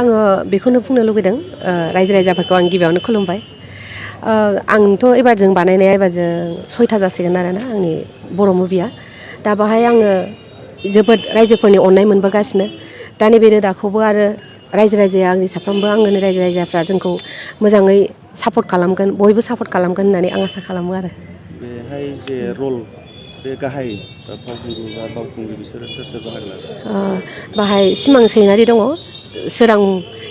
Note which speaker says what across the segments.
Speaker 1: आङो बेखौनो बुंनो लुगैदों रायजो राजाफोरखौ आं गिबियावनो खुलुमबाय आंथ' एबारजों बानायनाया एबारजों 6था जासिगोन आरोना आंनि बर' मुभिया दा बाहाय आङो जोबोद रायजोफोरनि अननाय मोनबोगासिनो दा नैबे रोदाखौबो आरो रायजो राजाया आंनि साफ्रोमबो आंनि रायजो राजाफ्रा जोंखौ मोजाङै सापर्ट खालामगोन बयबो सापर्ट खालामगोन होननानै आं आसा खालामो आरो
Speaker 2: बेहाय जे रल बे गाहाय फावखुंगुर बा बावखुंग्रि बिसोरो सोर सोर बाहागो लागोन
Speaker 1: बाहाय सिमां सैनारि दङ सोरां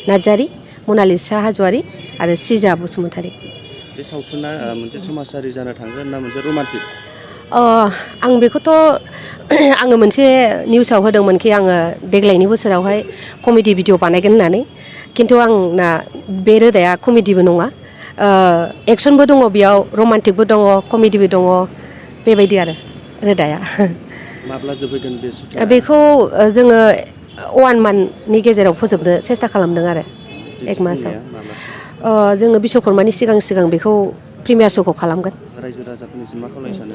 Speaker 1: नार्जारि मनालिसा हाज'वारि आरो सिजा बसुमतारि
Speaker 2: बे सावथुना मोनसे समाजारि जानो थांगोन ना मोनसे रमान्टिक
Speaker 1: आं बेखौथ' आङो मोनसे निउसाव होदोंमोनखि आङो देग्लायनि बोसोरावहाय कमेडि भिडिअ बानायगोन होननानै खिन्थु आंना बे रोदाया कमेडिबो नङा एक्सनबो दङ बेयाव रमान्टिकबो दङ कमेडिबो दङ बेबायदि आरो रोदाया
Speaker 2: माब्ला जोबहैगोन बे
Speaker 1: बेखौ जोङो 1 मान्थनि गेजेराव फोजोबनो सेस्था खालामदों आरो 1 मासाव जोङो बिश्वकर्मानि सिगां बेखौ प्रिमियार श'खौ खालामगोन
Speaker 2: रायजो राजाफोरनिसिम मा खावलायनो सानो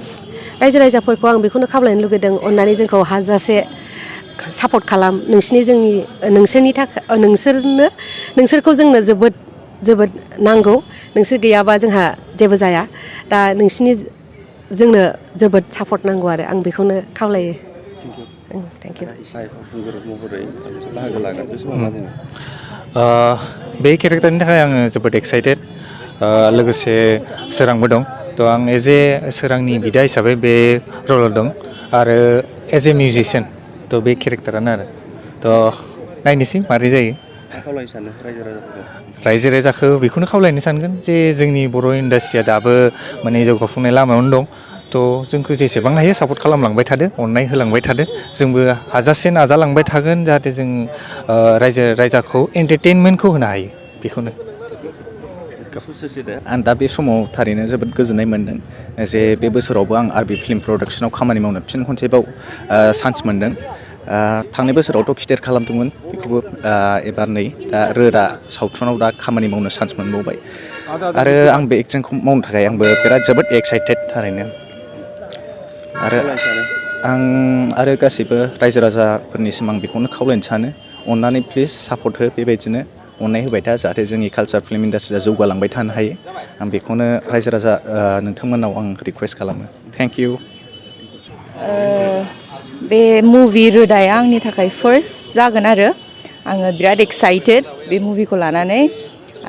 Speaker 1: रायजो राजाफोरखौ आं बेखौनो खावलायनो लुगैदों अननानै जोंखौ हाजासे सापर्ट खालाम नोंसोरनि थाखाय नोंसोरखौ जोंनो जोबोद नांगौ नोंसोर गैयाबा जोंहा जेबो जाया दा जोंनो जोबोद सापर्ट नांगौ आरो आं बेखौनो खावलायो थेंक इउ
Speaker 3: बे केरेक्टारनि थाखाय आङो जोबोद एक्साइटेड लोगोसे सोरांबो दं थ' आं एज ए सोरांनि बिदा हिसाबै बे रलाव दं आरो एज ए मिउजिशियान थ' बे केरेक्टारानो आरो थ' नायनोसै माबोरै जायो
Speaker 2: खावलायनो सानो
Speaker 3: रायजो राजाखौ बेखौनो खावलायनो सानगोन जे जोंनि बर' इन्डास्ट्रिया दाबो माने जौगाफुंनाय लामायावनो दं थ' जोंखौ जेसेबां हायो सापर्ट खालामलांबाय थादो अननाय होलांबाय थादो जोंबो हाजासे नाजालांबाय थागोन जाहाथे जों रायजो राजाखौ एन्टारटेनमेन्टखौ होनो हायो बेखौनो
Speaker 4: आं दा बे समाव थारैनो जोबोद गोजोननाय मोन्दों जे बे बोसोरावबो आं R.B फिल्म प्रडाक्सनाव खामानि मावनो फिन खनसेबाव चान्स मोन्दों थांनाय बोसोरावथ' खिथेर खालामदोंमोन बेखौबो एबार नै दा रोदा सावथुनाव दा खामानि मावनो चान्स मोनबावबाय आरो आं बे एक्टिंखौ मावनो थाखाय आंबो बिराद जोबोद एक्साइटेड थारैनो आरो गासैबो रायजो राजाफोरनिसिम आं बेखौनो खावलायनो सानो अननानै प्लिज सापर्ट हो बेबायदिनो अननाय होबाय था जाहाथे जोंनि कालचार फिल्म इन्डास्ट्रिया जौगालांबाय थानो हायो आं बेखौनो रायजो राजा नोंथांमोननाव आं रिकुवेस्ट खालामो थेंक इउ
Speaker 5: बे मुभि रोदाया आंनि थाखाय फार्स्ट जागोन आरो आङो बिराद एक्साइटेड बे मुभिखौ लानानै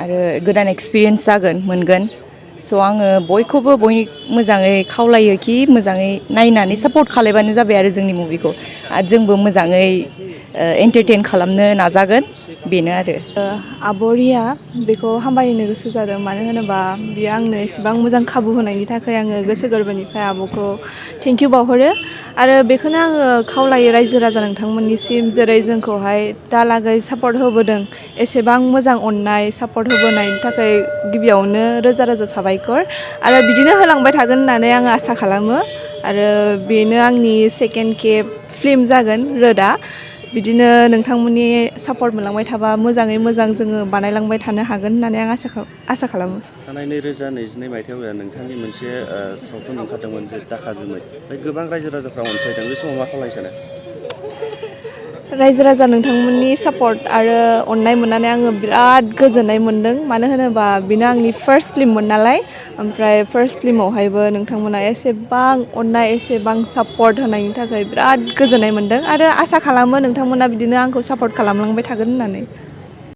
Speaker 5: आरो गोदान एक्सपिरियेन्स मोनगोन स' आङो बयखौबो मोजाङै खावलायो कि मोजाङै नायनानै सापर्ट खालायबानो जाबाय आरो जोंनि मुभिखौ आरो जोंबो मोजाङै एन्टारटेन खालामनो नाजागोन बेनो आरो
Speaker 6: आब'रिया बेखौ हामबायनो गोसो जादों मानो होनोबा बियो आंनो एसेबां मोजां खाबु होनायनि थाखाय आङो गोसो गोरबोनिफ्राय आब'खौ थेंक इउ बावहरो आरो बेखौनो आङो खावलायो रायजो राजा नोंथांमोननिसिम जेरै जोंखौहाय दालागै सापर्ट होबोदों एसेबां मोजां अननाय सापर्ट होबोनायनि थाखाय गिबियावनो रोजा रोजा साबायखर आरो बिदिनो होलांबाय थागोन होननानै आङो आसा खालामो आरो बेनो आंनि सेकेन्ड खेब फिल्म जागोन रोदा बिदिनो नोंथांमोननि सापर्ट मोनलांबाय थाबा मोजाङै मोजां जोङो बानायलांबाय थानो हागोन होननानै आं आसा खालामो
Speaker 2: थांनाय 2022 मायथाइयाव नोंथांनि मोनसे सावथुन ओंखारदोंमोन जे दाखा जोमै गोबां रायजो राजाफ्रा अनसायदों बे समाव मा खालामनो सानो
Speaker 6: रायजो राजा नोंथांमोननि सापर्ट आरो अननाय मोननानै आङो बिराद गोजोननाय मोन्दों मानो होनोबा बेनो आंनि फार्स्ट फिल्ममोन नालाय ओमफ्राय फार्स्ट फिल्मावहायबो नोंथांमोना एसेबां अननाय एसेबां सापर्ट होनायनि थाखाय बिराद गोजोननाय मोन्दों आरो आसा खालामो नोंथांमोना बिदिनो आंखौ सापर्ट खालामलांबाय थागोन होननानै